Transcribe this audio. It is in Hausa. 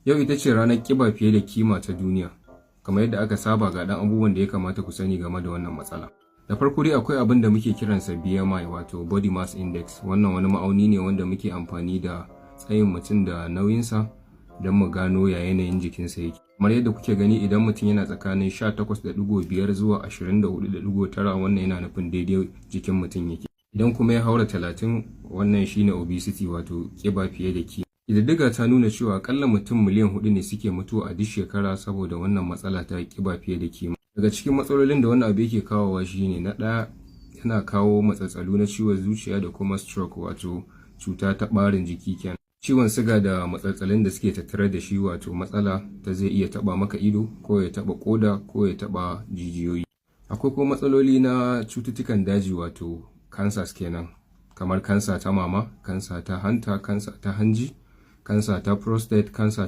Yau ita ce ranar ƙiba fiye da kima ta duniya. Kamar yadda aka saba ga ɗan abubuwan da ya kamata ku sani game da wannan matsala. Da farko dai akwai abin da muke kiransa BMI wato Body Mass Index. Wannan wani ma'auni ne wanda muke amfani da tsayin mutum da nauyinsa don mu gano ya yanayin jikinsa yake. Kamar yadda kuke gani idan mutum yana tsakanin 18.5 zuwa 24.9 wannan yana nufin daidai jikin mutum yake. Idan kuma ya haura 30 wannan shine obesity wato ƙiba fiye da kima. Ƙididdiga ta nuna cewa akalla mutum miliyan 4 ne suke mutuwa a duk shekara saboda wannan matsala ta ƙiba fiye da kima. Daga cikin matsalolin da wannan abu yake kawowa shine na ɗaya yana kawo matsatsalu na ciwon zuciya da kuma stroke wato cuta ta ɓarin jiki kenan. Ciwon siga da matsatsalun da suke tattare da shi wato matsala ta zai iya taɓa maka ido ko ya taɓa ƙoda ko ya taɓa jijiyoyi. Akwai kuma matsaloli na cututtukan daji wato cancers kenan kamar kansa ta mama, kansa ta hanta, kansa ta hanji, kansa ta prostate, kansa